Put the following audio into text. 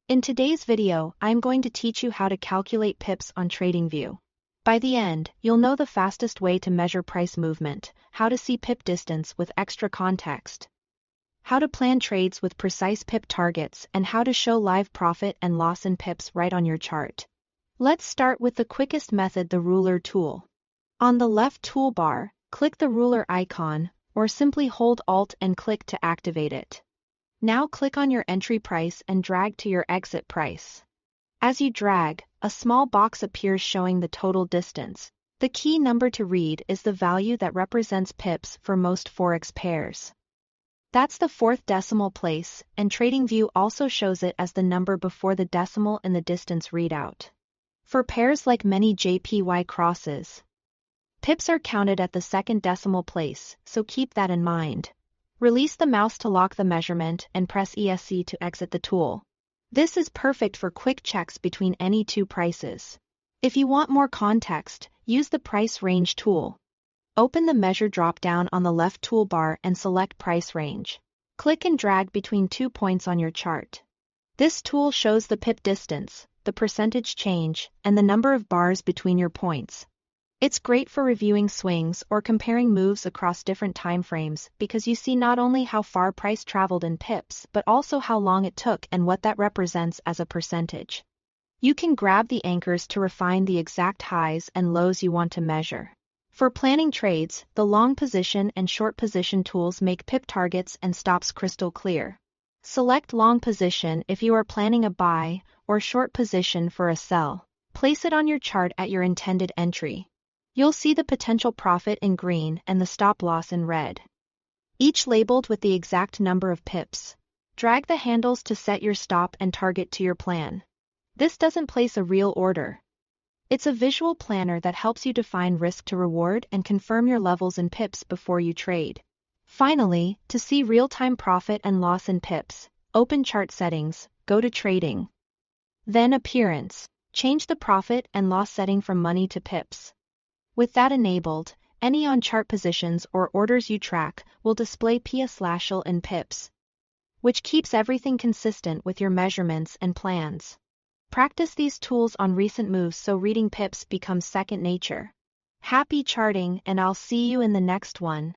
In today's video, I'm going to teach you how to calculate pips on Tradingview. By the end, you'll know the fastest way to measure price movement, how to see pip distance with extra context, how to plan trades with precise pip targets, and how to show live profit and loss in pips right on your chart. Let's start with the quickest method, the ruler tool. On the left toolbar, click the ruler icon, or simply hold Alt and click to activate it. Now click on your entry price and drag to your exit price. As you drag, a small box appears showing the total distance. The key number to read is the value that represents pips for most forex pairs. That's the fourth decimal place, and Tradingview also shows it as the number before the decimal in the distance readout. For pairs like many JPY crosses, pips are counted at the second decimal place, so keep that in mind. Release the mouse to lock the measurement and press ESC to exit the tool. This is perfect for quick checks between any two prices. If you want more context, use the price range tool. Open the measure drop-down on the left toolbar and select price range. Click and drag between 2 points on your chart. This tool shows the pip distance, the percentage change, and the number of bars between your points. It's great for reviewing swings or comparing moves across different time frames because you see not only how far price traveled in pips but also how long it took and what that represents as a percentage. You can grab the anchors to refine the exact highs and lows you want to measure. For planning trades, the long position and short position tools make pip targets and stops crystal clear. Select long position if you are planning a buy, or short position for a sell. Place it on your chart at your intended entry. You'll see the potential profit in green and the stop loss in red, each labeled with the exact number of pips. Drag the handles to set your stop and target to your plan. This doesn't place a real order. It's a visual planner that helps you define risk to reward and confirm your levels in pips before you trade. Finally, to see real-time profit and loss in pips, open Chart Settings, go to Trading. Then Appearance. Change the profit and loss setting from money to pips. With that enabled, any on-chart positions or orders you track will display P/L in pips, which keeps everything consistent with your measurements and plans. Practice these tools on recent moves so reading pips becomes second nature. Happy charting, and I'll see you in the next one.